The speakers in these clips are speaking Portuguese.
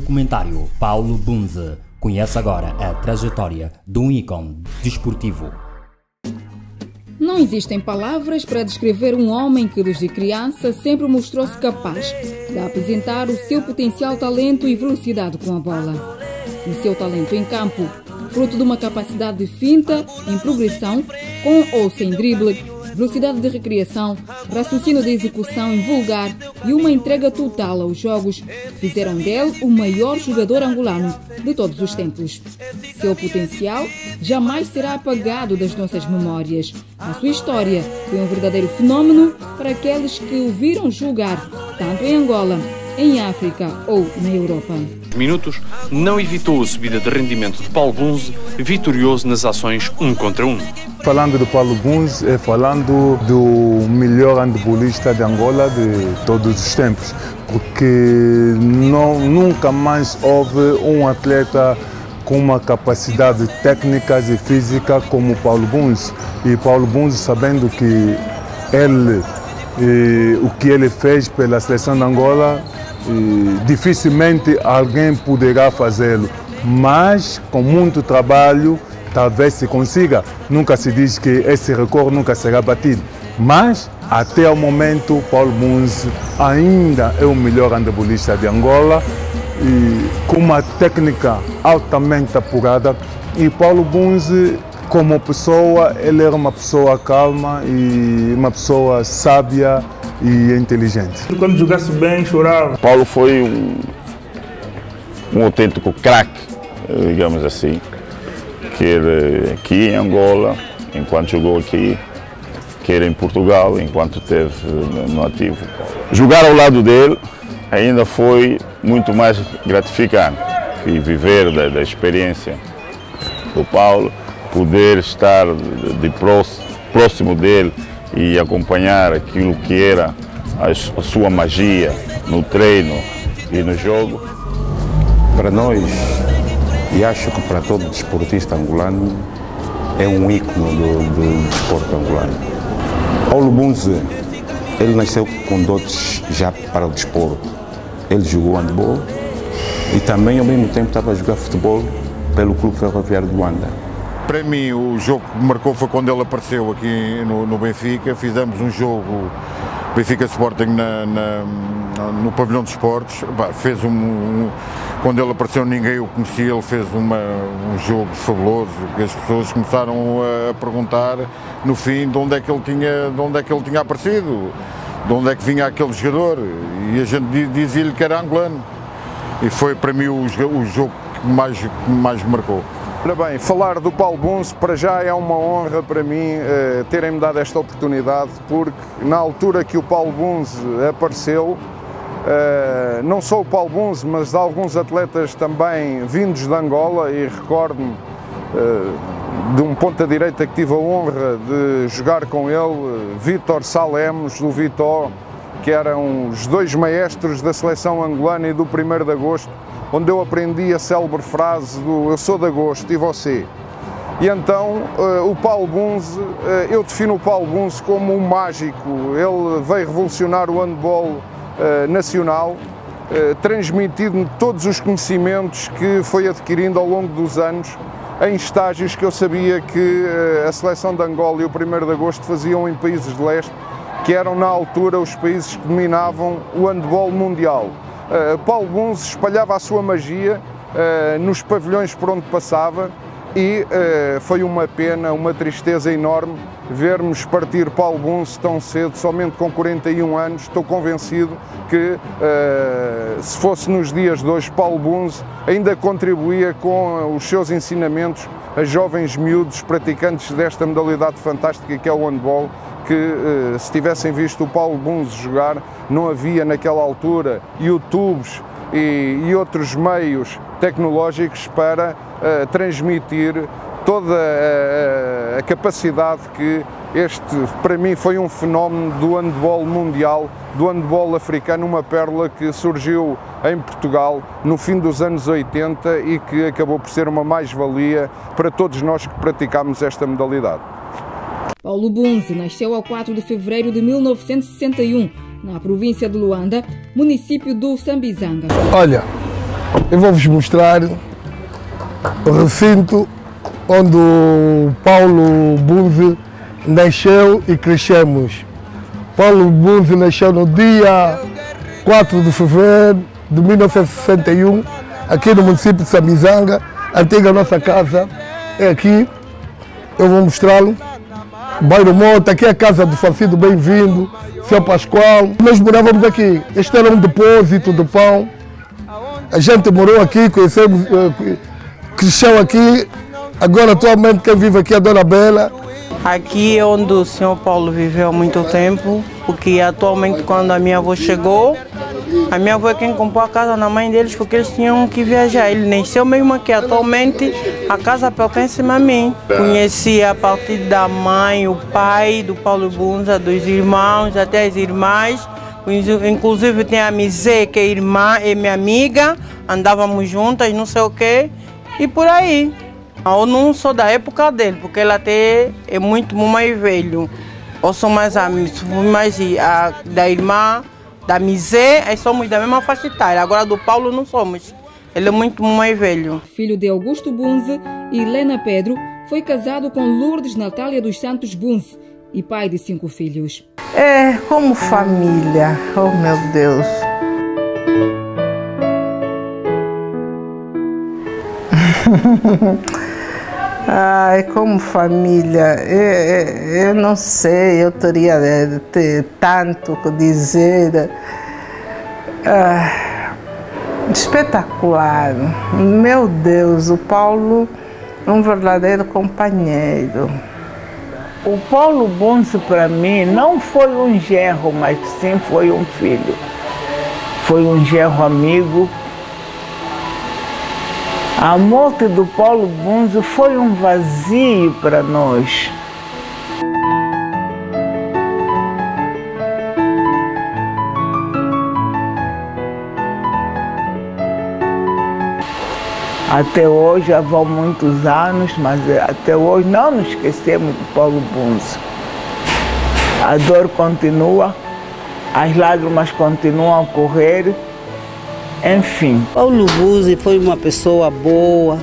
documentário Paulo Bunze. Conhece agora a trajetória de um ícone desportivo. Não existem palavras para descrever um homem que desde criança sempre mostrou-se capaz de apresentar o seu potencial talento e velocidade com a bola. O seu talento em campo, fruto de uma capacidade de finta em progressão, com ou sem drible, velocidade de recriação, raciocínio de execução invulgar e uma entrega total aos jogos, fizeram dele o maior jogador angolano de todos os tempos. Seu potencial jamais será apagado das nossas memórias. A sua história foi um verdadeiro fenômeno para aqueles que o viram jogar, tanto em Angola, em África ou na Europa. Minutos não evitou a subida de rendimento de Paulo Bunze, vitorioso nas ações 1 contra 1. Falando do Paulo Bunze, falando do melhor handbolista de Angola de todos os tempos, porque nunca mais houve um atleta com uma capacidade técnica e física como o Paulo Bunze. E Paulo Bunze, sabendo que o que ele fez pela seleção de Angola, dificilmente alguém poderá fazê-lo, mas com muito trabalho talvez se consiga. Nunca se diz que esse recorde nunca será batido, mas até o momento Paulo Bunze ainda é o melhor handbolista de Angola, com uma técnica altamente apurada. E Paulo Bunze, como pessoa, ele era uma pessoa calma e uma pessoa sábia e inteligente. Quando jogasse bem, chorava. Paulo foi um autêntico craque, digamos assim, quer aqui em Angola, enquanto jogou aqui, quer em Portugal, enquanto esteve no ativo. Jogar ao lado dele ainda foi muito mais gratificante que viver da experiência do Paulo, poder estar próximo dele e acompanhar aquilo que era a sua magia no treino e no jogo. Para nós, e acho que para todo desportista angolano, é um ícone do desporto angolano. Paulo Bunze, ele nasceu com dotes já para o desporto. Ele jogou handball e também ao mesmo tempo estava a jogar futebol pelo Clube Ferroviário de Luanda. Para mim, o jogo que me marcou foi quando ele apareceu aqui no Benfica. Fizemos um jogo Benfica Sporting no pavilhão de esportes. Quando ele apareceu ninguém o conhecia, ele fez um jogo fabuloso, que as pessoas começaram a perguntar no fim de onde é que ele tinha aparecido, de onde é que vinha aquele jogador, e a gente dizia-lhe que era angolano. E foi para mim o jogo que mais me marcou. Ora bem, falar do Paulo Bunze para já é uma honra para mim terem-me dado esta oportunidade, porque na altura que o Paulo Bunze apareceu, não só o Paulo Bunze, mas alguns atletas também vindos de Angola, e recordo-me de um ponta-direita que tive a honra de jogar com ele, Vítor Sá Lemos, do Vitor, que eram os dois maestros da seleção angolana e do 1º de agosto, onde eu aprendi a célebre frase do "eu sou de agosto e você". E então o Paulo Bunze, eu defino o Paulo Bunze como um mágico. Ele veio revolucionar o handball nacional, transmitindo todos os conhecimentos que foi adquirindo ao longo dos anos, em estágios que eu sabia que a seleção de Angola e o 1º de agosto faziam em países de leste, que eram na altura os países que dominavam o handball mundial. Paulo Bunze espalhava a sua magia nos pavilhões por onde passava, e foi uma pena, uma tristeza enorme vermos partir Paulo Bunze tão cedo, somente com 41 anos. Estou convencido que se fosse nos dias de hoje, Paulo Bunze ainda contribuía com os seus ensinamentos a jovens miúdos praticantes desta modalidade fantástica que é o handball, que se tivessem visto o Paulo Bunze jogar, não havia naquela altura YouTubes e outros meios tecnológicos para transmitir toda a capacidade que para mim foi um fenómeno do handball mundial, do handball africano, uma pérola que surgiu em Portugal no fim dos anos 80 e que acabou por ser uma mais-valia para todos nós que praticamos esta modalidade. Paulo Bunze nasceu a 4 de fevereiro de 1961, na província de Luanda, município do Sambizanga. Olha, Eu vou-vos mostrar o recinto onde o Paulo Bunze nasceu e crescemos. Paulo Bunze nasceu no dia 4 de fevereiro de 1961, aqui no município de Sambizanga. A antiga nossa casa é aqui, eu vou mostrá-lo. Bairro Mota, aqui é a casa do falecido Bem-vindo, Seu Pascoal. Nós morávamos aqui, este era um depósito de pão. A gente morou aqui, conhecemos, cresceu aqui. Agora atualmente quem vive aqui é a Dona Bela. Aqui é onde o senhor Paulo viveu há muito tempo, porque atualmente quando a minha avó chegou, a minha avó é quem comprou a casa na mãe deles, porque eles tinham que viajar. Ele nasceu mesmo aqui, atualmente a casa pertence-me a mim. Conheci a partir da mãe, o pai do Paulo Bunze, dos irmãos, até as irmãs. Inclusive tem a Mizé, que é irmã, é minha amiga, andávamos juntas, não sei o quê, e por aí. Eu não sou da época dele, porque ele até é muito mais velho. Eu sou mais da irmã, da Mizé, aí somos da mesma faixa etária. Agora do Paulo não somos. Ele é muito mais velho. Filho de Augusto Bunze e Helena Pedro, foi casado com Lourdes Natália dos Santos Bunze e pai de 5 filhos. É, como família, oh meu Deus. Ai, como família, eu não sei, eu teria de ter tanto que dizer. Espetacular, meu Deus, o Paulo é um verdadeiro companheiro. O Paulo Bunze para mim não foi um genro, mas sim foi um filho. Foi um genro amigo. A morte do Paulo Bunze foi um vazio para nós. Até hoje, já vão muitos anos, mas até hoje não nos esquecemos do Paulo Bunze. A dor continua, as lágrimas continuam a correr. Enfim. Paulo Bunze foi uma pessoa boa.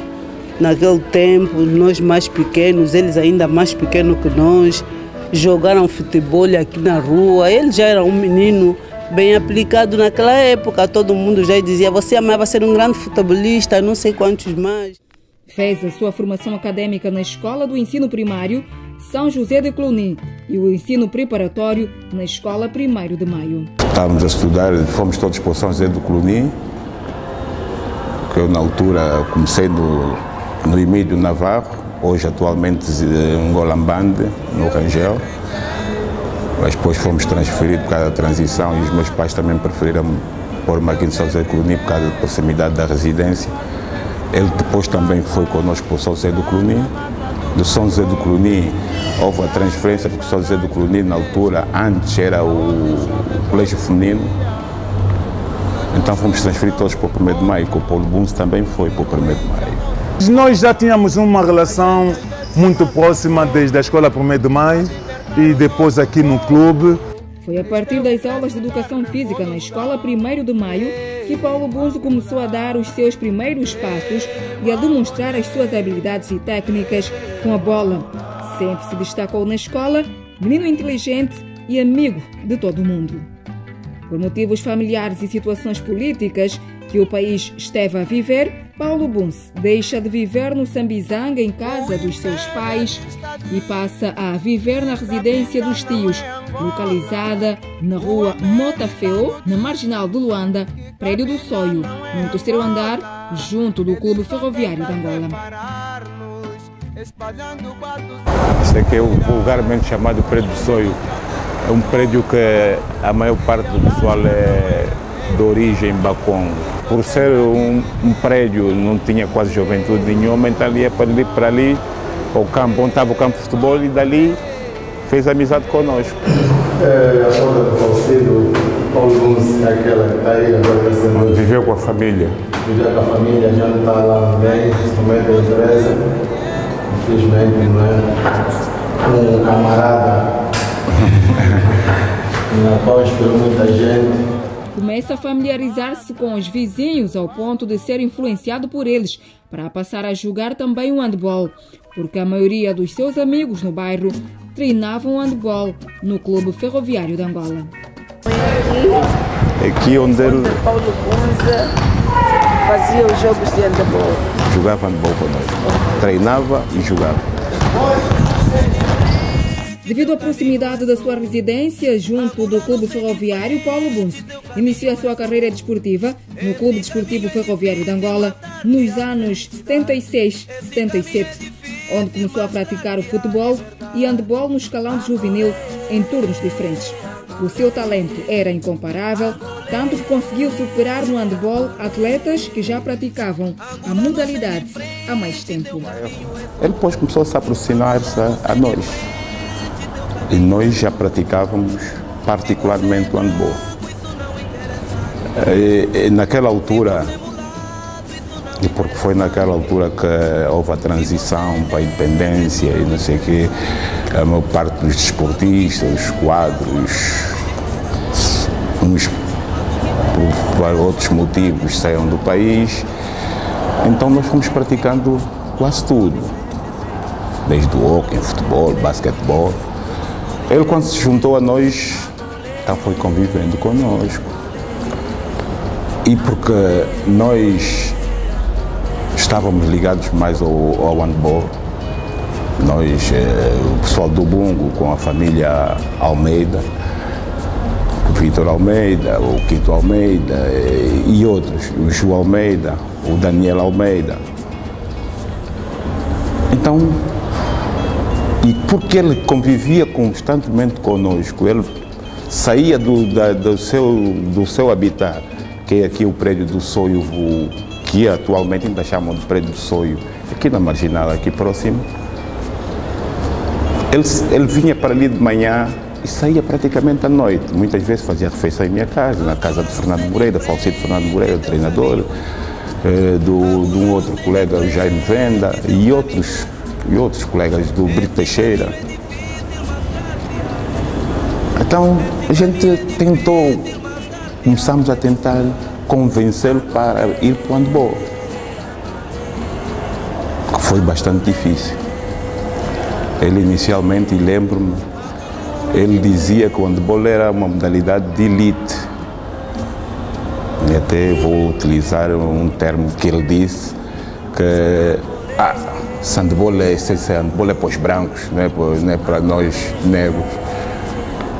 Naquele tempo, nós mais pequenos, eles ainda mais pequenos que nós, jogaram futebol aqui na rua. Ele já era um menino bem aplicado naquela época. Todo mundo já dizia, você amanhã vai ser um grande futebolista, não sei quantos mais. Fez a sua formação acadêmica na Escola do Ensino Primário São José de Cluny e o ensino preparatório na Escola 1º de Maio. Estávamos a estudar, fomos todos para o São José de Cluny, que eu na altura comecei no Emílio Navarro, hoje atualmente em Golambande, no Rangel. Mas depois fomos transferidos por causa da transição e os meus pais também preferiram pôr-me aqui no São José de Cluny por causa da proximidade da residência. Ele depois também foi connosco para o São José do Cluny. Do São José do Cluny houve a transferência, porque o São José do Cluny na altura, antes era o colégio feminino. Então fomos transferidos todos para o 1º de Maio, que o Paulo Bunze também foi para o 1º de Maio. Nós já tínhamos uma relação muito próxima desde a Escola 1º de Maio e depois aqui no clube. Foi a partir das aulas de Educação Física na Escola 1º de Maio que Paulo Bunze começou a dar os seus primeiros passos e a demonstrar as suas habilidades e técnicas com a bola. Sempre se destacou na escola, menino inteligente e amigo de todo mundo. Por motivos familiares e situações políticas que o país esteve a viver, Paulo Bunze deixa de viver no Sambizanga em casa dos seus pais e passa a viver na residência dos tios, localizada na rua Motafeu, na marginal de Luanda, prédio do Soio, no 3º andar, junto do Clube Ferroviário de Angola. Isso aqui é o vulgarmente chamado prédio do Soio. É um prédio que a maior parte do pessoal é de origem Bacon. Por ser um prédio, não tinha quase juventude nenhuma, então ele ia para ali, ao campo, onde estava o campo de futebol, e dali fez amizade conosco. A sogra do falecido Paulo Bunze, aquela que está aí agora. Viveu com a família. Viveu com a família, já não está lá bem, principalmente a empresa. Infelizmente, não é? Um camarada na qual inspirou muita gente. começa a familiarizar-se com os vizinhos ao ponto de ser influenciado por eles para passar a jogar também o handball, porque a maioria dos seus amigos no bairro treinavam handball no Clube Ferroviário de Angola. Aqui onde ele Paulo Bunza fazia os jogos de handball. Jogava handball conosco, treinava e jogava. Devido à proximidade da sua residência junto do Clube Ferroviário, Paulo Bunza iniciou a sua carreira desportiva no Clube Desportivo Ferroviário de Angola nos anos 76-77, onde começou a praticar o futebol e handball no escalão de juvenil em turnos diferentes. O seu talento era incomparável, tanto que conseguiu superar no handball atletas que já praticavam a modalidade há mais tempo. Ele depois começou a se aproximar-se a nós. E nós já praticávamos particularmente o handball. E naquela altura, e porque foi naquela altura que houve a transição para a independência e não sei o quê, a maior parte dos desportistas, os quadros, uns por outros motivos saíram do país, então nós fomos praticando quase tudo, desde o hóquei, futebol, basquetebol. Ele, quando se juntou a nós, então foi convivendo conosco. E porque nós estávamos ligados mais ao handball, nós, o pessoal do Bungo, com a família Almeida, o Vitor Almeida, o Quito Almeida e outros, o Ju Almeida, o Daniel Almeida. Então, e porque ele convivia constantemente conosco, ele saía do seu habitat, que é aqui o prédio do Sonho, que atualmente ainda chamam de prédio do Sonho, aqui na Marginal, aqui próximo. Ele vinha para ali de manhã e saía praticamente à noite. Muitas vezes fazia refeição em minha casa, na casa de Fernando Moreira, falecido Fernando Moreira, treinador, de um outro colega, o Jaime Venda, e outros colegas do Brito Teixeira. Então a gente começamos a tentar convencê-lo para ir para o handball, que foi bastante difícil. Ele inicialmente, lembro-me, ele dizia que o handball era uma modalidade de elite. E até vou utilizar um termo que ele disse, que handball é para os brancos, não é para nós negros.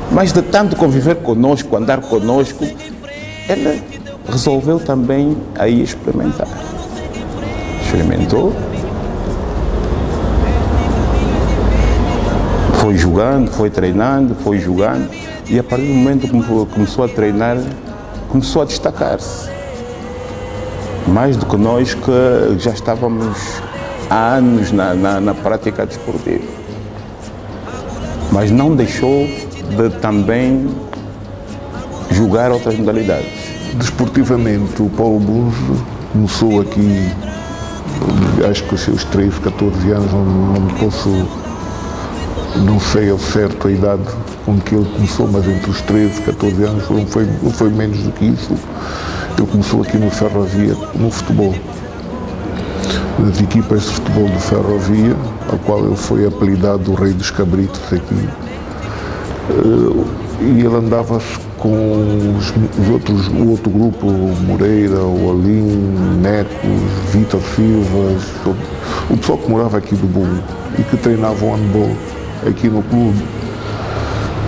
Mas de tanto conviver conosco, andar conosco, ele resolveu também aí experimentar. Experimentou, foi jogando, foi treinando, foi jogando, e a partir do momento que começou a treinar, começou a destacar-se. Mais do que nós, que já estávamos há anos na prática desportiva. Mas não deixou de também jogar outras modalidades. Desportivamente, o Paulo Bunza começou aqui, acho que aos seus 13, 14 anos, não sei ao certo a idade com que ele começou, mas entre os 13 e 14 anos não foi menos do que isso. Ele começou aqui no Ferrovia, no futebol, nas equipas de futebol do Ferrovia, a qual ele foi apelidado o Rei dos Cabritos aqui. E ele andava com o outro grupo, o Moreira, o Olim, Necos, Vitor Silva, o pessoal que morava aqui do Bungo e que treinava o handball aqui no clube.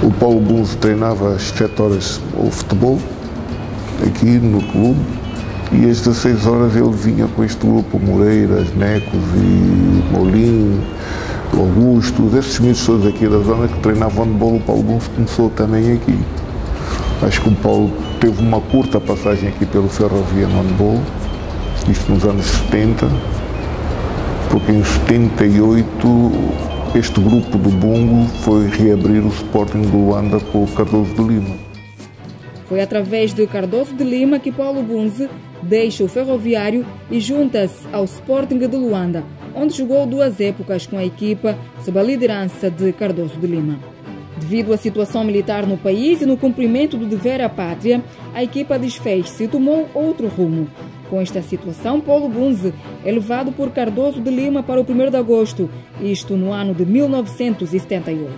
O Paulo Bunza treinava às 7 horas o futebol aqui no clube e às 16 horas ele vinha com este grupo, Moreiras, Necos e Molim, Augusto, esses miúdos todos aqui da zona que treinavam handball. O Paulo Bunza começou também aqui. Acho que o Paulo teve uma curta passagem aqui pelo Ferrovia no handball, isto nos anos 70, porque em 78 este grupo do Bungo foi reabrir o Sporting de Luanda com o Cardoso de Lima. Foi através de Cardoso de Lima que Paulo Bunza deixa o Ferroviário e junta-se ao Sporting de Luanda, onde jogou 2 épocas com a equipa sob a liderança de Cardoso de Lima. Devido à situação militar no país e no cumprimento do dever à pátria, a equipa desfez-se e tomou outro rumo. Com esta situação, Paulo Bunze é levado por Cardoso de Lima para o 1º de agosto, isto no ano de 1978.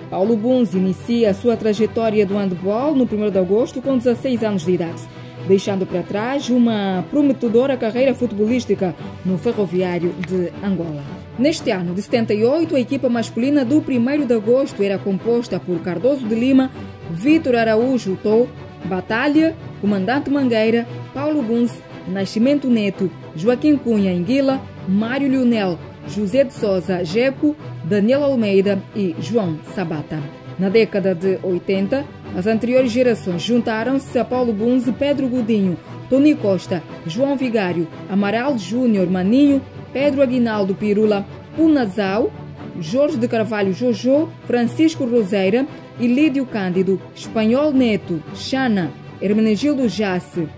Paulo Bunze inicia a sua trajetória do handball no 1º de agosto com 16 anos de idade, deixando para trás uma prometedora carreira futebolística no Ferroviário de Angola. Neste ano de 78, a equipa masculina do 1º de agosto era composta por Cardoso de Lima, Vítor Araújo Tou, Batalha, Comandante Mangueira, Paulo Bunze, Nascimento Neto, Joaquim Cunha Enguila, Mário Lionel, José de Souza Jeco, Daniel Almeida e João Sabata. Na década de 80, as anteriores gerações juntaram-se a Paulo Bunze, Pedro Godinho, Tony Costa, João Vigário, Amaral Júnior Maninho, Pedro Aguinaldo Pirula, Punazau, Jorge de Carvalho Jojo, Francisco Roseira, Ilídio Cândido, Espanhol Neto, Xana, Hermenegildo Jace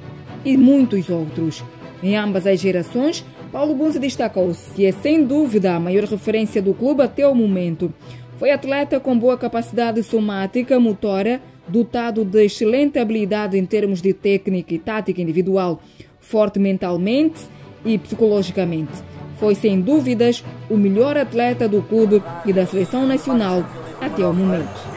e muitos outros. Em ambas as gerações, Paulo Bunze destacou-se e é sem dúvida a maior referência do clube até o momento. Foi atleta com boa capacidade somática, motora, dotado de excelente habilidade em termos de técnica e tática individual, forte mentalmente e psicologicamente. Foi sem dúvidas o melhor atleta do clube e da seleção nacional até o momento.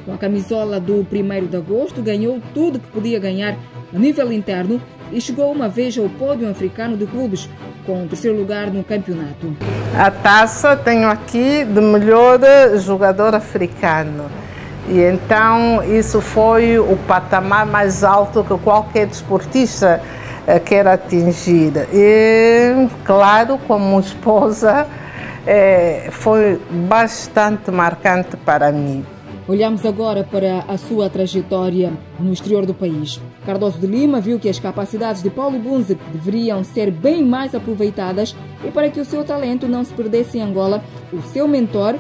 Com a camisola do 1º de agosto, ganhou tudo que podia ganhar a nível interno e chegou uma vez ao pódio africano de clubes, com o 3º lugar no campeonato. A taça tenho aqui de melhor jogador africano. E então isso foi o patamar mais alto que qualquer desportista quer atingir. E, claro, como esposa, foi bastante marcante para mim. Olhamos agora para a sua trajetória no exterior do país. Cardoso de Lima viu que as capacidades de Paulo Bunze deveriam ser bem mais aproveitadas e para que o seu talento não se perdesse em Angola, o seu mentor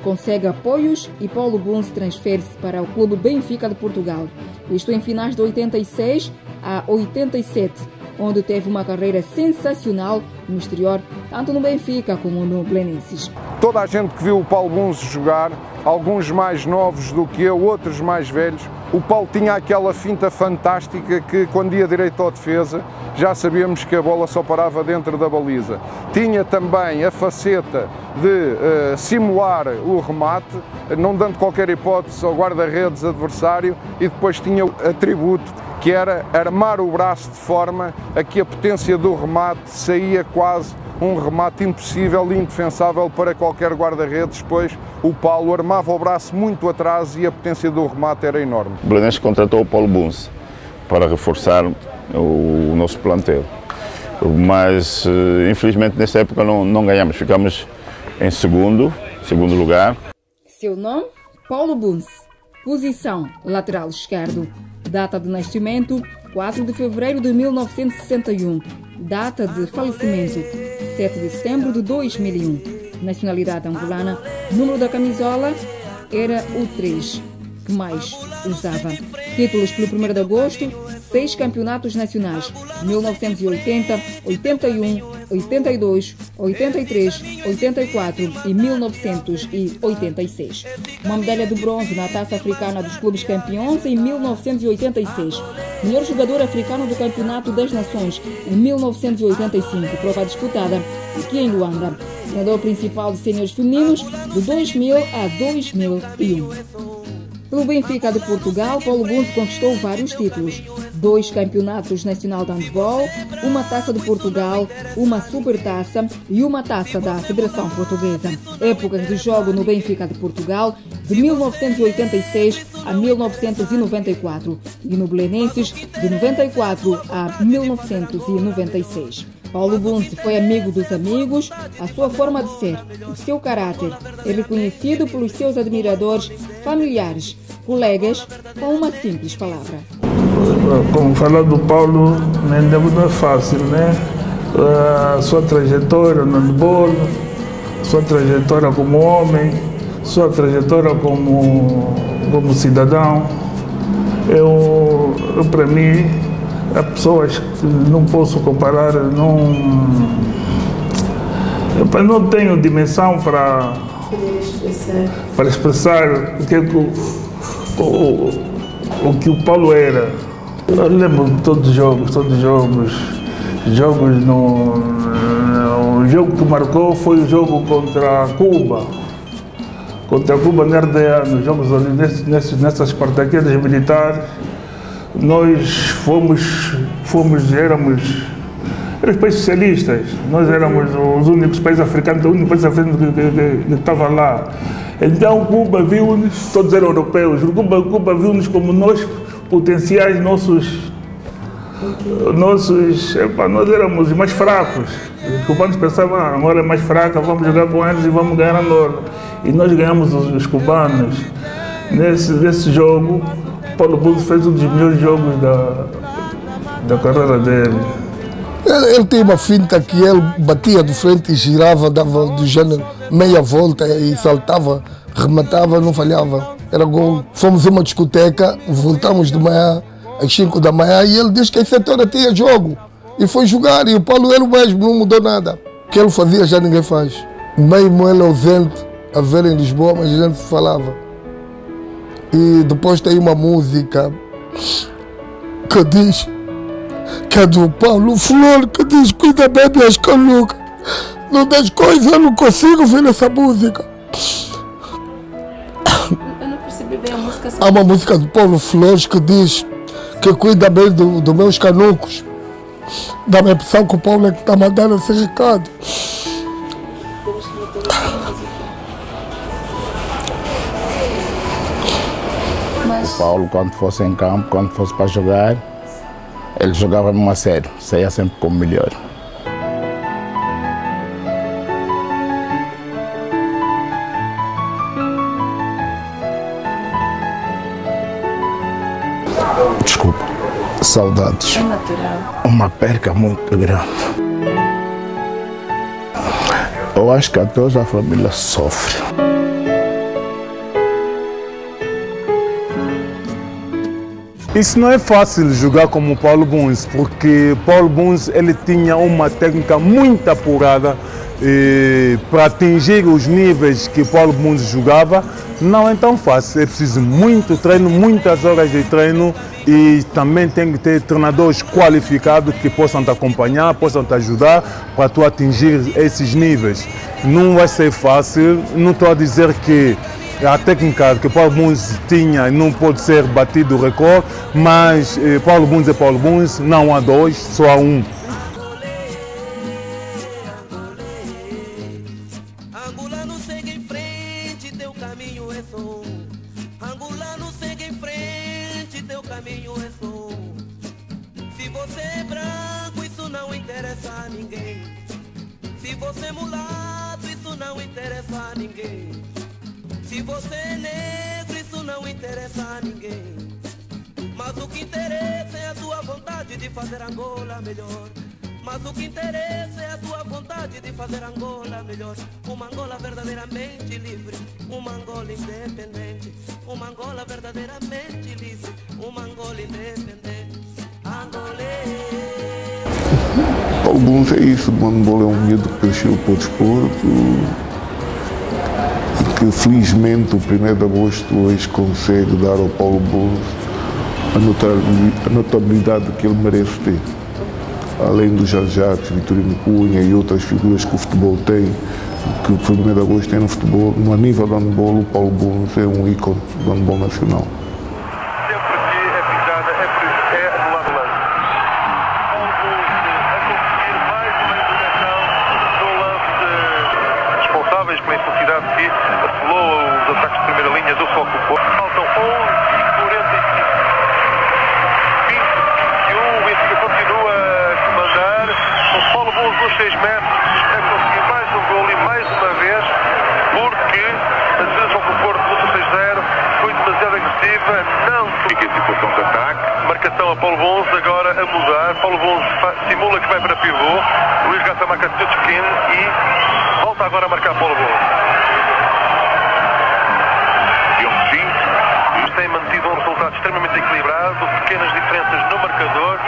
consegue apoios e Paulo Bunze transfere-se para o Clube Benfica de Portugal. Isto em finais de 86 a 87, onde teve uma carreira sensacional no exterior, tanto no Benfica como no Belenenses. Toda a gente que viu o Paulo Bunze jogar, alguns mais novos do que eu, outros mais velhos, o Paulo tinha aquela finta fantástica que, quando ia direito à defesa, já sabíamos que a bola só parava dentro da baliza. Tinha também a faceta de simular o remate, não dando qualquer hipótese ao guarda-redes adversário, e depois tinha o atributo que era armar o braço de forma a que a potência do remate saía quase um remate impossível e indefensável para qualquer guarda-redes, pois o Paulo armava o braço muito atrás e a potência do remate era enorme. O Belenenses contratou o Paulo Bunze para reforçar o nosso plantel, mas infelizmente nessa época não ganhamos, ficamos em segundo lugar. Seu nome? Paulo Bunze. Posição: lateral esquerdo. Data de nascimento: 4 de fevereiro de 1961. Data de falecimento: 7 de setembro de 2001. Nacionalidade angolana. Número da camisola era o 3, que mais usava. Títulos pelo 1º de agosto: 6 campeonatos nacionais: 1980, 81, 82, 83, 84 e 1986. Uma medalha de bronze na Taça Africana dos Clubes Campeões em 1986. Melhor jogador africano do Campeonato das Nações em 1985, prova disputada aqui em Luanda. Treinador principal de séniores femininos de 2000 a 2001. Pelo Benfica de Portugal, Paulo Bunze conquistou vários títulos: 2 campeonatos nacional de handball, uma taça de Portugal, uma supertaça e uma taça da Federação Portuguesa. Épocas de jogo no Benfica de Portugal, de 1986 a 1994 e no Belenenses, de 94 a 1996. Paulo Bunze foi amigo dos amigos, a sua forma de ser, o seu caráter é reconhecido pelos seus admiradores, familiares, colegas, com uma simples palavra. Como falar do Paulo, não é fácil, né? A sua trajetória no handball, sua trajetória como homem, sua trajetória como cidadão, para mim, Há pessoas que não posso comparar, não tenho dimensão para expressar o que o que o Paulo era. Eu lembro de todos os jogos. O jogo que marcou foi o jogo contra Cuba. Contra Cuba na RDA, nos jogos ali, nessas partidas militares. Nós éramos países socialistas. Nós éramos os únicos países africanos, o único país africano que estava lá. Então Cuba viu-nos, todos eram europeus, Cuba viu-nos como nós, potenciais nós éramos mais fracos. Os cubanos pensavam, agora é mais fraca, vamos jogar com eles e vamos ganhar a Angola. E nós ganhamos os cubanos. Nesse jogo, Paulo Bunze fez um dos melhores jogos da carreira dele. Ele tinha uma finta que ele batia de frente e girava, dava do género meia volta e saltava, rematava, não falhava. Era gol. Fomos a uma discoteca, voltamos de manhã, às 5 da manhã, e ele disse que às 7 horas tinha jogo. E foi jogar, e o Paulo era o mesmo, não mudou nada. O que ele fazia já ninguém faz. Mesmo ele ausente, a ver em Lisboa, mas a gente falava. E depois tem uma música que diz, que é do Paulo Flor, que diz: cuida bem das canucas. Não das coisas, eu não consigo ver essa música. Eu não percebi bem a música. Há uma música do Paulo Flores que diz que cuida bem dos meus canucos. Dá-me a impressão que o Paulo é que está mandando esse recado. O Paulo, quando fosse em campo, quando fosse para jogar, ele jogava mesmo a sério, saía sempre como melhor. Desculpa, saudades. É natural. Uma perca muito grande. Eu acho que até hoje a família sofre. Isso não é fácil jogar como o Paulo Bunze, porque Paulo Bunze ele tinha uma técnica muito apurada para atingir os níveis que Paulo Bunze jogava. Não é tão fácil, é preciso muito treino, muitas horas de treino, e também tem que ter treinadores qualificados que possam te acompanhar, possam te ajudar para tu atingir esses níveis. Não vai ser fácil, não estou a dizer que a técnica que Paulo Bunze tinha não pode ser batido o recorde, mas Paulo Bunze é Paulo Bunze, não há dois, só há um. Angolano, segue em frente, teu caminho é som. Angolano, segue em frente, teu caminho é som. Se você é branco, isso não interessa a ninguém. Se você é mulato, isso não interessa a ninguém. Se você é negro, isso não interessa a ninguém. Mas o que interessa é a tua vontade de fazer Angola melhor. Mas o que interessa é a tua vontade de fazer Angola melhor. Uma Angola verdadeiramente livre, uma Angola independente. Uma Angola verdadeiramente livre, uma Angola independente. Paulo Bunze é isso, o handball é um miúdo que cresceu para o desporto. Que felizmente o 1º de agosto hoje consegue dar ao Paulo Bunze a notabilidade que ele merece ter. Além do Jacques, Vitorino Cunha e outras figuras que o futebol tem, que o 1º de agosto tem no futebol, no nível do handball, o Paulo Bunze é um ícone do handball nacional. Pela infelicidade que assolou os ataques de primeira linha do Foco do Porto. Faltam 11h45. 21, o Benfica continua a comandar. O Paulo Bunze nos 6 metros é conseguir mais um gol e mais uma vez, porque a defesa do Foco do Porto luta 6-0, foi demasiado agressiva, não fica em situação de ataque. Marcação a Paulo Bunze agora a mudar. Paulo Bunze simula que vai para pivô. Luís Gata marca Tuchkin e volta agora a marcar Paulo Bunze. Tem mantido um resultado extremamente equilibrado, pequenas diferenças no marcador.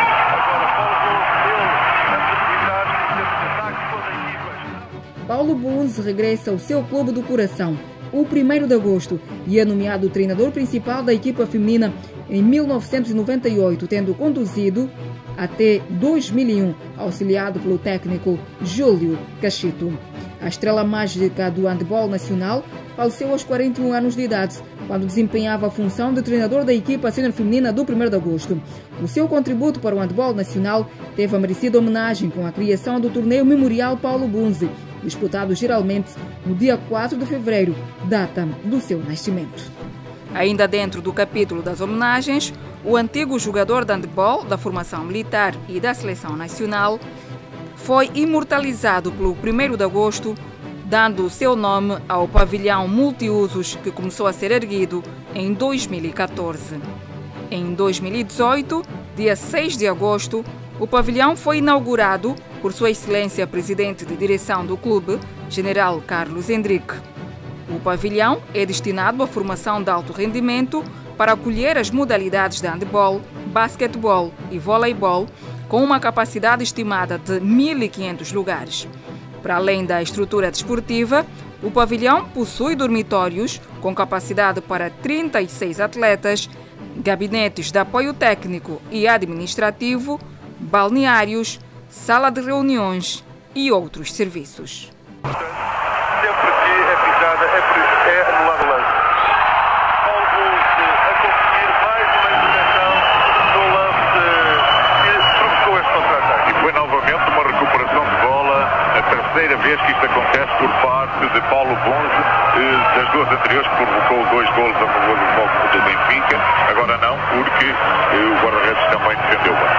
Paulo Bunze regressa ao seu clube do coração, o 1º de agosto, e é nomeado treinador principal da equipa feminina em 1998, tendo conduzido até 2001, auxiliado pelo técnico Júlio Cachito. A estrela mágica do handebol nacional faleceu aos 41 anos de idade, quando desempenhava a função de treinador da equipa sênior feminina do 1º de agosto. O seu contributo para o handebol nacional teve a merecida homenagem com a criação do torneio Memorial Paulo Bunze, disputado geralmente no dia 4 de fevereiro, data do seu nascimento. Ainda dentro do capítulo das homenagens, o antigo jogador de handebol da formação militar e da seleção nacional foi imortalizado pelo 1º de agosto, dando o seu nome ao pavilhão multiusos que começou a ser erguido em 2014. Em 2018, dia 6 de agosto, o pavilhão foi inaugurado por Sua Excelência Presidente de Direção do clube, General Carlos Henrique. O pavilhão é destinado à formação de alto rendimento para acolher as modalidades de handebol, basquetebol e voleibol, com uma capacidade estimada de 1.500 lugares. Para além da estrutura desportiva, o pavilhão possui dormitórios com capacidade para 36 atletas, gabinetes de apoio técnico e administrativo, balneários, sala de reuniões e outros serviços. Sempre que é pisada, é anulado o lance. Paulo Bunze a conseguir mais uma intervenção no lance que provocou este contra-ataque. E foi novamente uma recuperação de bola, a terceira vez que isto acontece por parte de Paulo Bunze, das duas anteriores que provocou 2 golos a favor do Benfica, agora não, porque o guarda-redes também defendeu bem.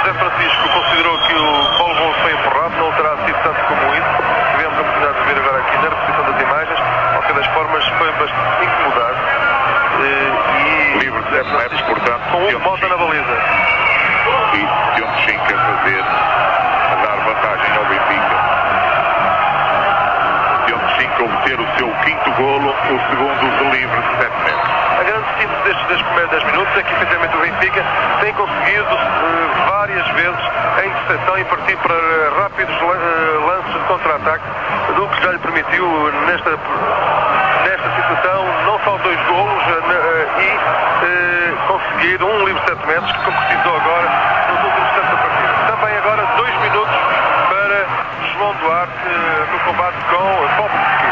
José Francisco considerou que o Paulo Bunze foi empurrado, não terá sido tanto como isso. Tivemos a oportunidade de ver agora aqui na repetição das imagens. De qualquer das formas, foi bastante incomodado. Livre de 7 metros, portanto, com um volta na baliza. E temos sim que fazer, a dar vantagem ao Benfica. Temos sim que obter o seu 5º golo, o segundo de livre de 7 metros. A grande síntese destes primeiros 10 minutos é que, efetivamente, o Benfica tem conseguido várias vezes a interseção e partir para rápidos lances de contra-ataque, do que já lhe permitiu, nesta situação, não só 2 golos e conseguir um livre de 7 metros, que concretizou agora nos últimos 7 da partida. Também agora 2 minutos para João Duarte no combate com Paulo Bunze.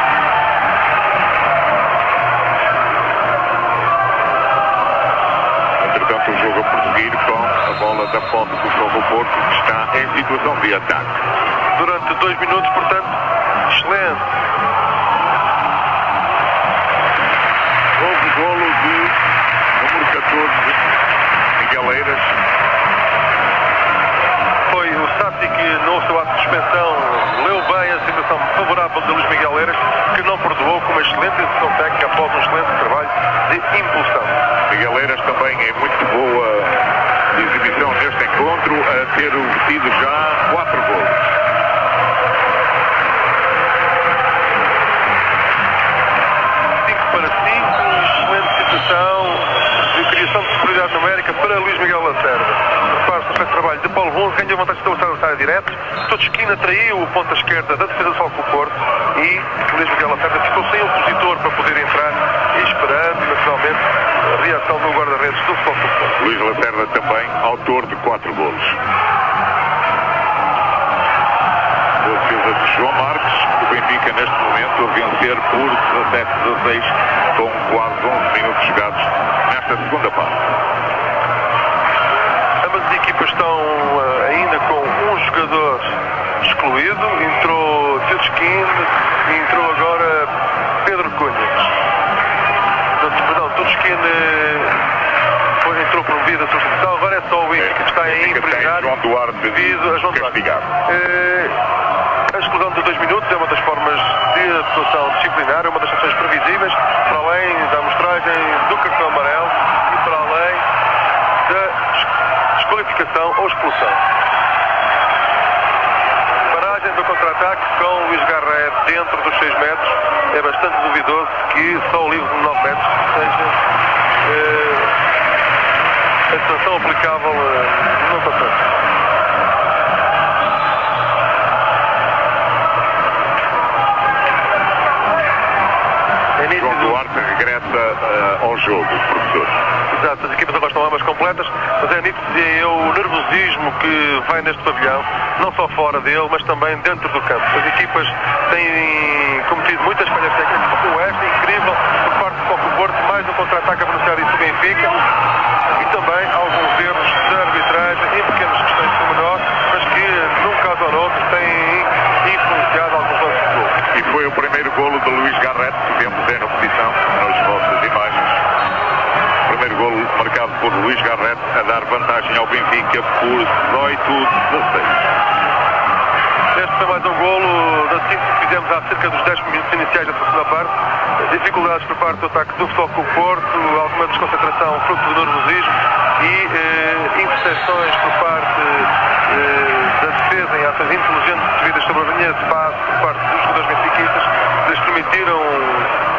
O jogo a prosseguir com a bola da Ponte do Novo Porto, que está em situação de ataque. Durante 2 minutos, portanto, excelente. Houve golo de número 14, Miguel Eiras. Foi o Sassi que, no seu ato de suspensão, leu bem a situação favorável de Luís Miguel Eiras, que não perdoou com uma excelente execução técnica após um excelente trabalho de impulsão. Miguel Eiras também em muito boa exibição neste encontro, a ter obtido já 4 golos. Excelente situação de criação de superioridade numérica para Luís Miguel Lacerda. Repare-se no trabalho de Paulo Bunze, ganhou vantagem sobre o adversário direto, Todos-Esquina traiu o ponta esquerda da defesa do Salco Porto e Luís Miguel Lacerda ficou sem opositor para poder entrar, e esperando, naturalmente, a reação do guarda-redes do Salco Porto. Luís Lacerda também autor de 4 golos. A defesa de João Marques, o Benfica neste momento a vencer por 17-16, com quase 11 minutos jogados nesta segunda parte. Ambas as equipas estão ainda com um jogador excluído, entrou Todos-Esquina e entrou agora Pedro Cunha. Perdão, Todos-Esquina entrou promovido a substituição, agora é só o Benfica que está aí impregnado devido a João Duarte. A exclusão de 2 minutos é uma das formas de atuação disciplinar, é uma das ações previsíveis, para além da amostragem do cartão amarelo e para além da desqualificação ou expulsão. Paragem do contra-ataque com Luís Garré dentro dos 6 metros. É bastante duvidoso que só o livre de 9 metros seja a sanção aplicável no passado. João Duarte regressa ao jogo, professor. Exato, as equipas agora estão ambas completas, mas é nítido dizer o nervosismo que vai neste pavilhão, não só fora dele, mas também dentro do campo. As equipas têm cometido muitas falhas técnicas, como esta, incrível, por parte do Foco Porto, mais um contra-ataque a beneficiar disso do Benfica, e também alguns erros de arbitragem em pequenas questões de menor, mas que, num caso ou noutro, têm influenciado alguns lances de gol. E foi o primeiro golo de Luís Garrett, que vemos em repetição nas vossas imagens. Primeiro golo marcado por Luís Garrett, a dar vantagem ao Benfica por 18-16. Este foi mais um golo da síntese que fizemos há cerca dos 10 minutos iniciais da segunda parte. Dificuldades por parte do ataque do Futebol Clube Porto, alguma desconcentração fruto do nervosismo e interseções por parte da defesa em ações inteligentes devidas sobre a linha de passe por parte dos jogadores benfiquistas, que lhes permitiram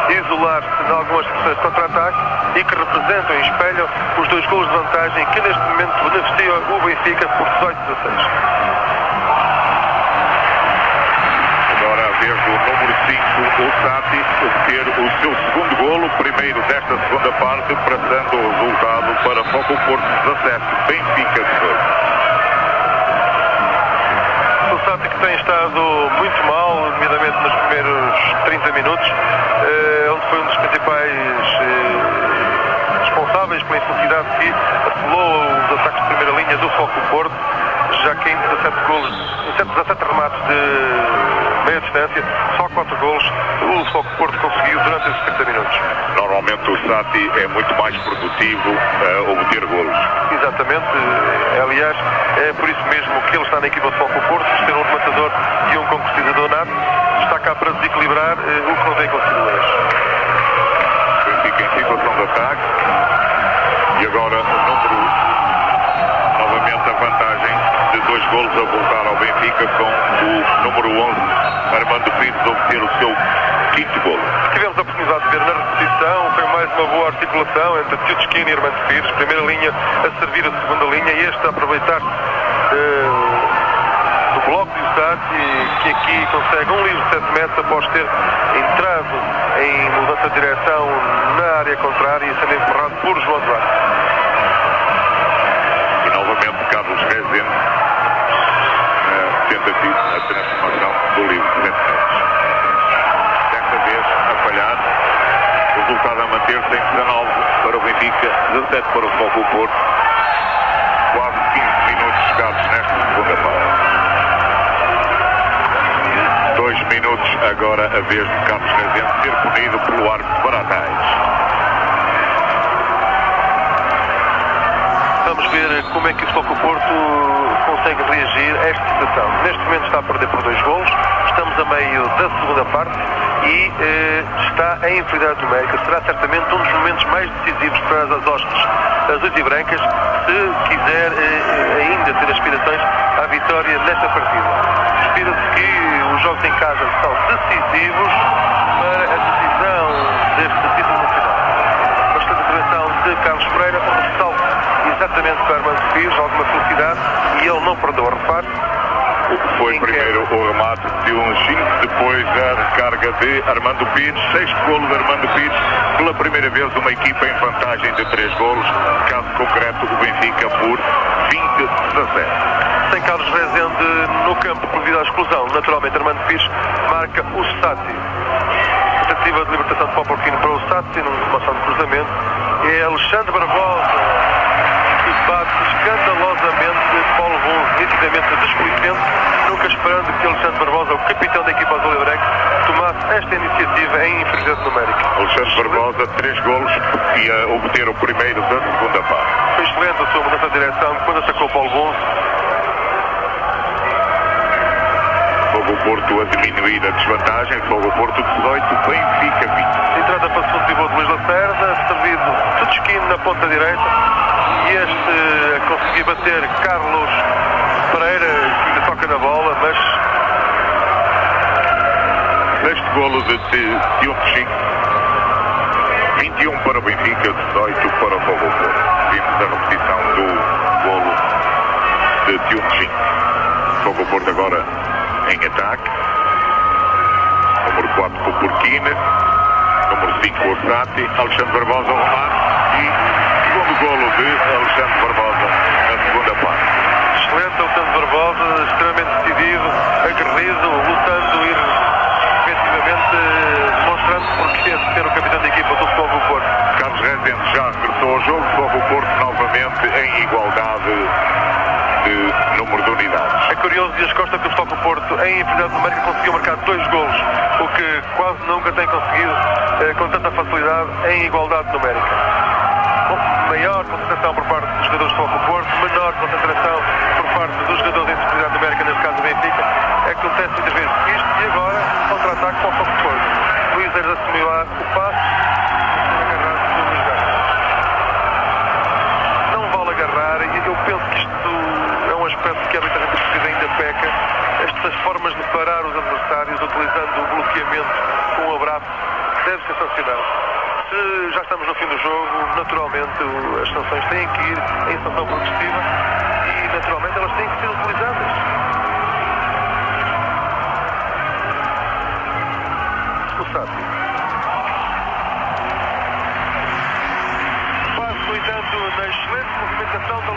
isolar-se em algumas situações de contra-ataque e que representam e espelham os dois golos de vantagem que neste momento beneficiam o Benfica por 18-16. Agora a vez do número 5, o Sati, obter o seu segundo golo, primeiro desta segunda parte, passando o resultado para Foco Porto 17, Benfica 18. O Sati, que tem estado muito mal, nomeadamente nos primeiros 30 minutos, onde foi um dos principais responsáveis pela infelicidade que assolou os ataques de primeira linha do Foco Porto, já que em 17 remates de meia distância, só 4 golos o Foco Porto conseguiu durante esses 30 minutos. Normalmente o Sati é muito mais produtivo a obter golos. Exatamente, aliás, é por isso mesmo que ele está na equipa do Foco Porto, por ser um rematador e um concretizador nato, está cá para desequilibrar o que não tem conseguido hoje. Benfica em situação de ataque e agora o número, novamente a vantagem de 2 golos a voltar ao Benfica com o número 11, Armando Pires, a obter o seu quinto golo. Tivemos a oportunidade de ver na repetição, foi mais uma boa articulação entre Tchutchkin e Armando Pires, primeira linha a servir a segunda linha e este a aproveitar-se do bloco de Sati, que aqui consegue um livre de 7 metros após ter entrado em mudança de direção na área contrária e sendo empurrado por João Duarte. E novamente Carlos Rezende tentativa a transformação do livre de 7 metros. Desta vez a falhar, o resultado a manter-se em 19 para o Benfica, 17 para o Foco Porto, quase 15 minutos jogados nesta segunda parte. 2 minutos agora a vez de Carlos Rezende ser punido pelo árbitro Baratais. Vamos ver como é que o Foco Porto consegue reagir a esta situação. Neste momento está a perder por 2 golos, estamos a meio da segunda parte e está em inferioridade numérica. Será certamente um dos momentos mais decisivos para as hostes azuis e brancas, se quiser ainda ter aspirações à vitória nesta partida. Espera-se que os jogos em casa são decisivos para a decisão deste título nacional. Bastante intervenção de Carlos Pereira, onde ressalta exatamente para Armando Pires, alguma felicidade, e ele não perdoa, repare. Foi primeiro o remate de Tchutchkin, depois a recarga de Armando Pires, 6º golo de Armando Pires, pela primeira vez uma equipa em vantagem de 3 golos, caso concreto o Benfica por 20-17. Sem Carlos Rezende no campo devido à exclusão, naturalmente Armando Pires marca o Sati. Tentativa de libertação de Poporquino para o Sati, numa ação de cruzamento, é Alexandre Barbosa que bate escandalosamente Paulo Bunze, nitidamente desplicente, nunca esperando que Alexandre Barbosa, o capitão da equipa azul e branca, tomasse esta iniciativa em inferioridade numérica. Alexandre Barbosa, 3 golos e a obter o primeiro da segunda parte. Foi excelente a sua mudança de direção quando atacou Paulo Bunze. Fogo Porto a diminuir a desvantagem, Fogo Porto 18, Benfica 20. Entrada para o segundo pivô de Luís Lacerda, servido Tchutchkin na ponta direita e este a conseguir bater Carlos Pereira, que ainda toca na bola, mas... 6º golo de Tchutchkin, 21 para o Benfica, 18 para o Fogo Porto. Vimos a repetição do golo de Tchutchkin. Fogo Porto agora em ataque. Número 4 Poporquino, número 5 Prati, Alexandre Barbosa ao remate e segundo golo de Alexandre Barbosa na segunda parte. Excelente Alexandre Barbosa, extremamente decidido, aguerrido, lutando e efetivamente demonstrando porque é de ser o capitão da equipa do Futebol do Porto. Carlos Rezende já regressou ao jogo, Futebol do Porto novamente em igualdade de número de unidades. É curioso, Dias Costa, que o Futebol do Porto em inferioridade numérica conseguiu marcar 2 golos, o que quase nunca tem conseguido com tanta facilidade em igualdade numérica. Maior concentração por parte dos jogadores do Futebol do Porto, menor concentração por parte dos jogadores em superioridade numérica, neste caso do Benfica, é que acontece muitas vezes isto e agora contra-ataque para o Futebol do Porto. Luís Eires assumiu lá o passe, não vale agarrar, e eu penso que isto é um aspecto que a arbitragem portuguesa ainda peca, estas formas de parar os adversários utilizando o bloqueamento com um abraço deve ser sancionado. Se já estamos no fim do jogo, naturalmente as sanções têm que ir em sanção progressiva e naturalmente elas têm que ser utilizadas. O Sati. Faz, no entanto, na excelente movimentação da